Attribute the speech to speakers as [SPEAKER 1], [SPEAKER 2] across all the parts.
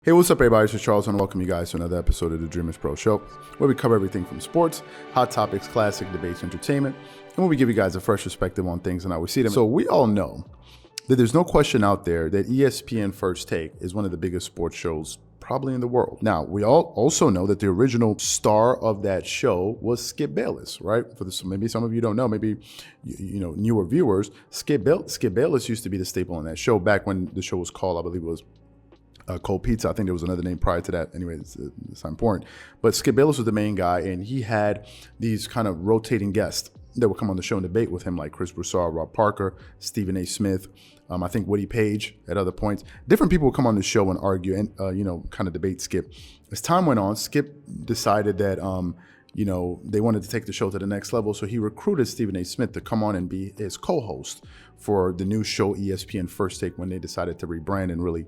[SPEAKER 1] Hey, what's up, everybody? This is Charles, and welcome you guys to another episode of the Dreamerspro Show, where we cover everything from sports, hot topics, classic debates, entertainment, and where we give you guys a fresh perspective on things and how we see them. So we all know that there's no question out there that ESPN First Take is one of the biggest sports shows probably in the world. Now, we all also know that the original star of that show was Skip Bayless, right? Maybe some of you don't know, maybe newer viewers. Skip Bayless used to be the staple on that show back when the show was called, I believe it was Cold Pizza. I think there was another name prior to that. Anyway, it's not important. But Skip Bayless was the main guy, and he had these kind of rotating guests that would come on the show and debate with him, like Chris Broussard, Rob Parker, Stephen A. Smith, I think Woody Page at other points. Different people would come on the show and argue and, kind of debate Skip. As time went on, Skip decided that, they wanted to take the show to the next level. So he recruited Stephen A. Smith to come on and be his co-host for the new show ESPN First Take when they decided to rebrand and really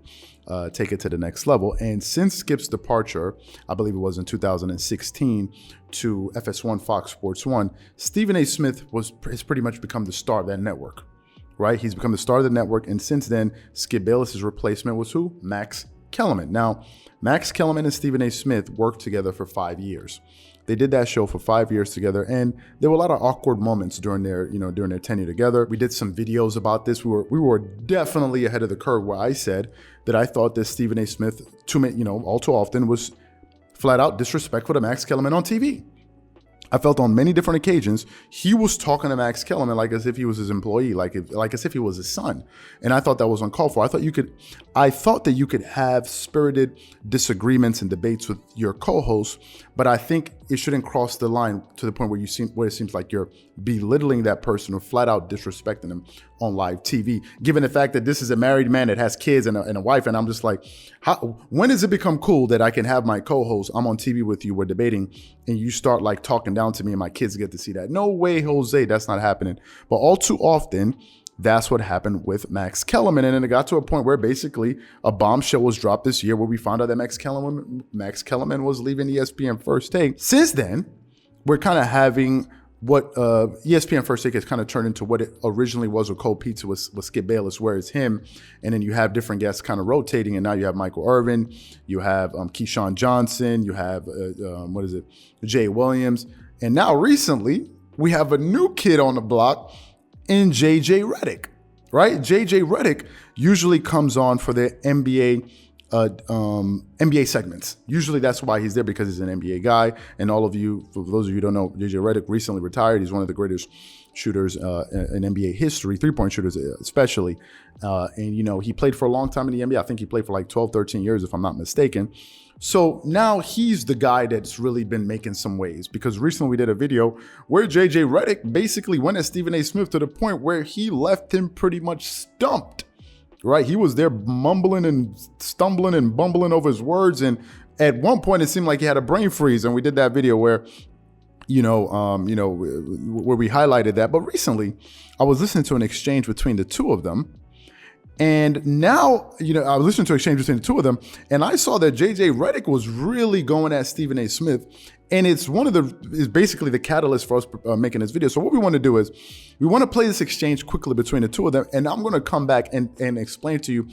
[SPEAKER 1] take it to the next level. And since Skip's departure, I believe it was in 2016 to FS1 Fox Sports 1, Stephen A. Smith has pretty much become the star of that network, right? He's become the star of the network. And since then, Skip Bayless's replacement was who? Max Kellerman. Now, Max Kellerman and Stephen A. Smith worked together for 5 years. They did that show for 5 years together, and there were a lot of awkward moments during their tenure together. We did some videos about this. We were definitely ahead of the curve, where I said that I thought that Stephen A. Smith, all too often, was flat out disrespectful to Max Kellerman on TV. I felt on many different occasions he was talking to Max Kellerman like as if he was his employee, like as if he was his son, and I thought that was uncalled for. I thought that you could have spirited disagreements and debates with your co-host, but I think it shouldn't cross the line to the point where it seems like you're belittling that person or flat out disrespecting them on live TV. Given the fact that this is a married man that has kids and a wife, and I'm just like, when does it become cool that I can have my co-host, I'm on TV with you, we're debating, and you start like talking down to me and my kids get to see that? No way, Jose, that's not happening. But all too often, that's what happened with Max Kellerman. And then it got to a point where basically a bombshell was dropped this year where we found out that Max Kellerman was leaving ESPN First Take. Since then, we're kind of having what ESPN First Take has kind of turned into what it originally was with Cold Pizza was Skip Bayless, where it's him, and then you have different guests kind of rotating, and now you have Michael Irvin, you have Keyshawn Johnson, you have Jay Williams, and now recently we have a new kid on the block in JJ Redick, right? JJ Redick usually comes on for the NBA segments. Usually that's why he's there, because he's an NBA guy. And for those of you who don't know, JJ Redick recently retired. He's one of the greatest shooters in NBA history, three-point shooters especially. And he played for a long time in the NBA. I think he played for like 12, 13 years, if I'm not mistaken. So now he's the guy that's really been making some waves, because recently we did a video where JJ Redick basically went at Stephen A. Smith to the point where he left him pretty much stumped, right? He was there mumbling and stumbling and bumbling over his words. And at one point it seemed like he had a brain freeze. And we did that video where, where we highlighted that. But recently I was listening to an exchange between the two of them. And now, I was listening to an exchange between the two of them, and I saw that JJ Redick was really going at Stephen A. Smith, and it's basically the catalyst for us making this video. So what we want to do is we want to play this exchange quickly between the two of them, and I'm going to come back and explain to you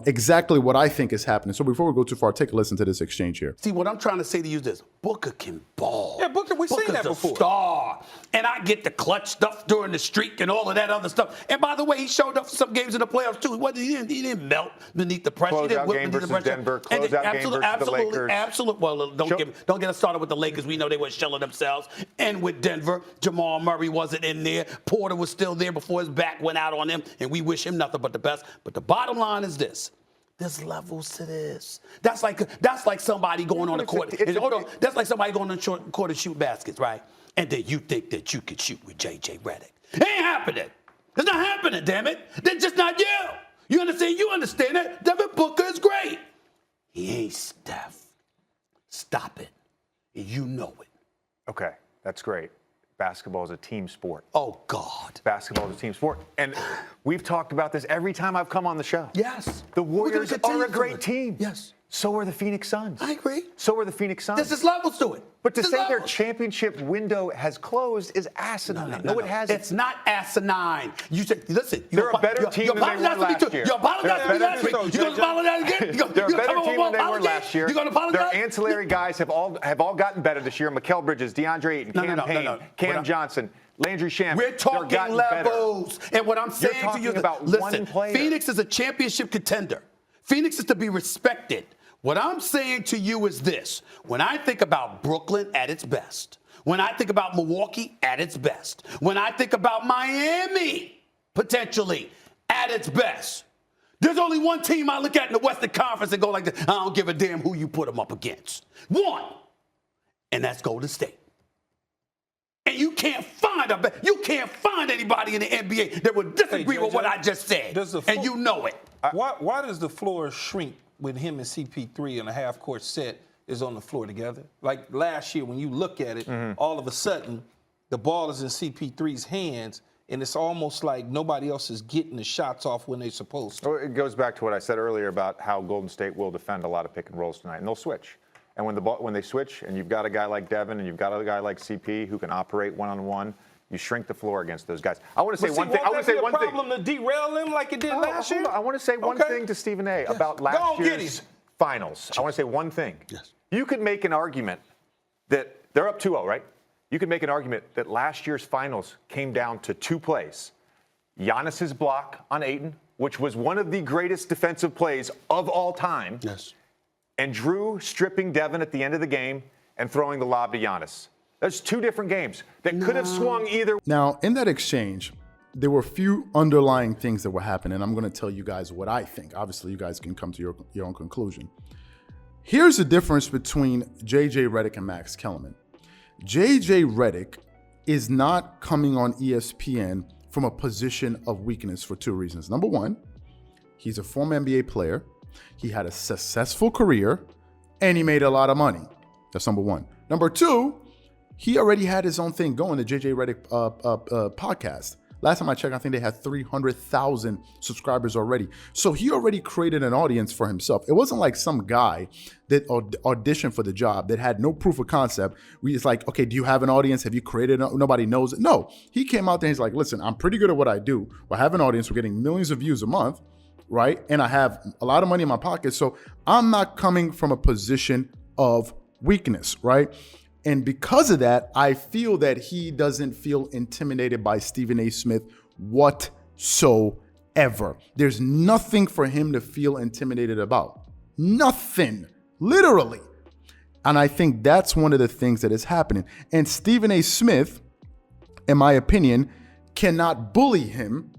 [SPEAKER 1] exactly what I think is happening. So before we go too far, take a listen to this exchange here.
[SPEAKER 2] See, what I'm trying to say to you is this: Booker can ball.
[SPEAKER 3] Yeah, Booker, we've seen that before.
[SPEAKER 2] Star. And I get the clutch stuff during the streak and all of that other stuff. And by the way, he showed up for some games in the playoffs too. He didn't melt beneath the pressure.
[SPEAKER 3] Closeout game versus Denver. Closeout game versus the Lakers.
[SPEAKER 2] Absolutely. Well, don't get us started with the Lakers. We know they were shelling themselves. And with Denver, Jamal Murray wasn't in there. Porter was still there before his back went out on him. And we wish him nothing but the best. But the bottom line is this: there's levels to this. That's like somebody going on the court. That's like somebody going on the court to shoot baskets, right? And then you think that you could shoot with JJ Redick. It ain't happening. It's not happening, damn it. That's just not you. You understand? You understand that? Devin Booker is great. He ain't Steph. Stop it. And you know it.
[SPEAKER 3] Okay, that's great. Basketball is a team sport.
[SPEAKER 2] Oh, God.
[SPEAKER 3] Basketball is a team sport. And we've talked about this every time I've come on the show.
[SPEAKER 2] Yes.
[SPEAKER 3] The Warriors are a great team.
[SPEAKER 2] Yes.
[SPEAKER 3] So are the Phoenix Suns.
[SPEAKER 2] I agree.
[SPEAKER 3] So are the Phoenix Suns.
[SPEAKER 2] There's just levels to it.
[SPEAKER 3] But to
[SPEAKER 2] There's
[SPEAKER 3] say their
[SPEAKER 2] levels.
[SPEAKER 3] championship window has closed is asinine. No, it hasn't.
[SPEAKER 2] It's not asinine. You said, listen.
[SPEAKER 3] They're a better team than they were last year.
[SPEAKER 2] You apologize to me last week. You going to apologize again?
[SPEAKER 3] They're a better team than they were last year.
[SPEAKER 2] You going to apologize?
[SPEAKER 3] Their ancillary guys have all gotten better this year. Mikal Bridges, DeAndre Ayton, Cam Payne, Cam Johnson, Landry Shamet.
[SPEAKER 2] We're talking levels.
[SPEAKER 3] Better.
[SPEAKER 2] And what I'm saying to you is, listen, Phoenix is a championship contender. Phoenix is to be respected. What I'm saying to you is this. When I think about Brooklyn at its best, when I think about Milwaukee at its best, when I think about Miami potentially at its best, there's only one team I look at in the Western Conference and go like this. I don't give a damn who you put them up against. One. And that's Golden State. And you can't find anybody in the NBA that would disagree with what I just said. And you know it.
[SPEAKER 4] Why does the floor shrink when him and CP3 in a half-court set is on the floor together? Like last year, when you look at it, all of a sudden, the ball is in CP3's hands, and it's almost like nobody else is getting the shots off when they're supposed to.
[SPEAKER 3] Well, it goes back to what I said earlier about how Golden State will defend a lot of pick and rolls tonight, and they'll switch. And when they switch, and you've got a guy like Devin, and you've got a guy like CP who can operate one-on-one, you shrink the floor against those guys. I want to say one thing. I want to say one thing.
[SPEAKER 4] Problem to derail him like it did last year.
[SPEAKER 3] I want to say one thing to Stephen A. about last year's finals. I want to say one thing.
[SPEAKER 2] Yes.
[SPEAKER 3] You could make an argument that they're up 2-0, right? You could make an argument that last year's finals came down to 2 plays. Giannis's block on Ayton, which was one of the greatest defensive plays of all time.
[SPEAKER 2] Yes.
[SPEAKER 3] And Drew stripping Devin at the end of the game and throwing the lob to Giannis. That's 2 different games that could have swung either.
[SPEAKER 1] Now, in that exchange, there were a few underlying things that were happening. I'm going to tell you guys what I think. Obviously, you guys can come to your own conclusion. Here's the difference between JJ Redick and Max Kellerman. JJ Redick is not coming on ESPN from a position of weakness for 2 reasons. Number one, he's a former NBA player. He had a successful career, and he made a lot of money. That's number one. Number two, he already had his own thing going, the JJ Redick podcast. Last time I checked, I think they had 300,000 subscribers already. So he already created an audience for himself. It wasn't like some guy that auditioned for the job that had no proof of concept. It's like, okay, do you have an audience? Have you created it? Nobody knows it. No, he came out there and he's like, listen, I'm pretty good at what I do. I have an audience. We're getting millions of views a month, right? And I have a lot of money in my pocket. So I'm not coming from a position of weakness, right? And because of that, I feel that he doesn't feel intimidated by Stephen A. Smith whatsoever. There's nothing for him to feel intimidated about. Nothing, literally. And I think that's one of the things that is happening. And Stephen A. Smith, in my opinion, cannot bully him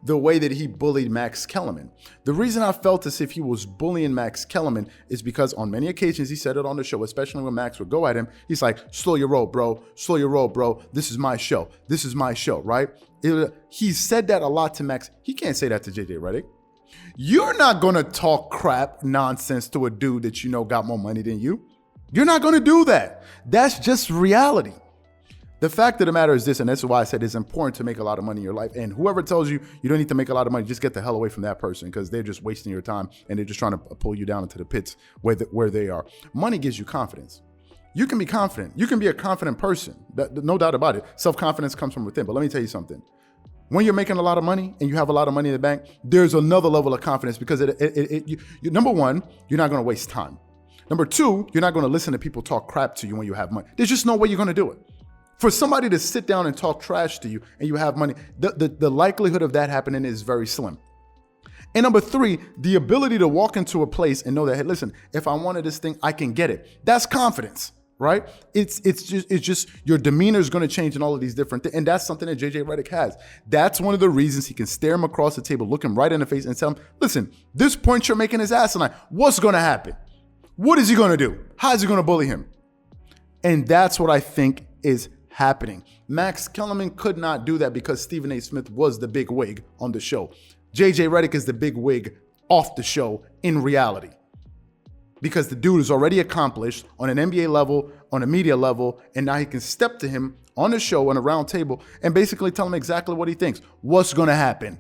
[SPEAKER 1] the way that he bullied Max Kellerman. The reason I felt as if he was bullying Max Kellerman is because on many occasions he said it on the show, especially when Max would go at him. He's like, slow your roll, bro. Slow your roll, bro. This is my show. This is my show, right? He said that a lot to Max. He can't say that to JJ Redick. You're not going to talk crap nonsense to a dude that you know got more money than you. You're not going to do that. That's just reality. The fact of the matter is this, and that's why I said it's important to make a lot of money in your life. And whoever tells you you don't need to make a lot of money, just get the hell away from that person because they're just wasting your time and they're just trying to pull you down into the pits where they are. Money gives you confidence. You can be confident. You can be a confident person. No doubt about it. Self-confidence comes from within. But let me tell you something. When you're making a lot of money and you have a lot of money in the bank, there's another level of confidence because number one, you're not going to waste time. Number two, you're not going to listen to people talk crap to you when you have money. There's just no way you're going to do it. For somebody to sit down and talk trash to you and you have money, the likelihood of that happening is very slim. And number three, the ability to walk into a place and know that, hey, listen, if I wanted this thing, I can get it. That's confidence, right? It's just your demeanor is going to change in all of these different things. And that's something that JJ Redick has. That's one of the reasons he can stare him across the table, look him right in the face and tell him, listen, this point you're making is asinine. What's going to happen? What is he going to do? How is he going to bully him? And that's what I think is happening. Max Kellerman could not do that because Stephen A. Smith was the big wig on the show. JJ Redick is the big wig off the show in reality. Because the dude is already accomplished on an NBA level, on a media level, and now he can step to him on the show on a round table and basically tell him exactly what he thinks. What's going to happen?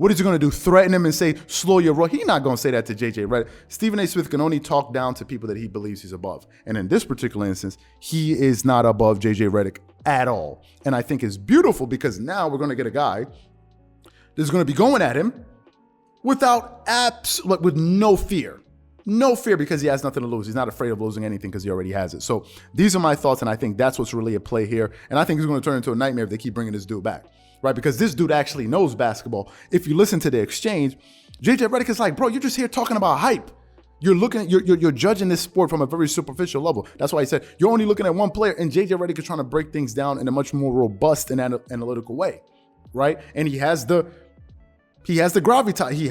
[SPEAKER 1] What is he going to do? Threaten him and say, slow your roll? He's not going to say that to JJ Redick. Stephen A. Smith can only talk down to people that he believes he's above. And in this particular instance, he is not above JJ Redick at all. And I think it's beautiful because now we're going to get a guy that's going to be going at him with no fear. No fear because he has nothing to lose. He's not afraid of losing anything because he already has it. So these are my thoughts, and I think that's what's really at play here. And I think it's going to turn into a nightmare if they keep bringing this dude back, right? Because this dude actually knows basketball. If you listen to the exchange, JJ Redick is like, bro, you're just here talking about hype. You're judging this sport from a very superficial level. That's why I said you're only looking at one player, and JJ Redick is trying to break things down in a much more robust and analytical way, right? And he has the gravitas. He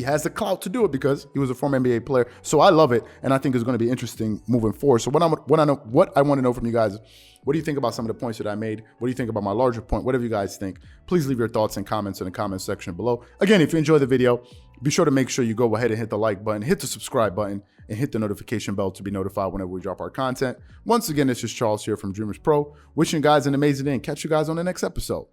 [SPEAKER 1] has the clout to do it because he was a former NBA player. So I love it, and I think it's going to be interesting moving forward. So what I want to know from you guys, what do you think about some of the points that I made? What do you think about my larger point? Whatever you guys think, please leave your thoughts and comments in the comment section below. Again, if you enjoyed the video, be sure to make sure you go ahead and hit the like button, hit the subscribe button, and hit the notification bell to be notified whenever we drop our content. Once again, this is Charles here from Dreamers Pro, wishing you guys an amazing day and catch you guys on the next episode.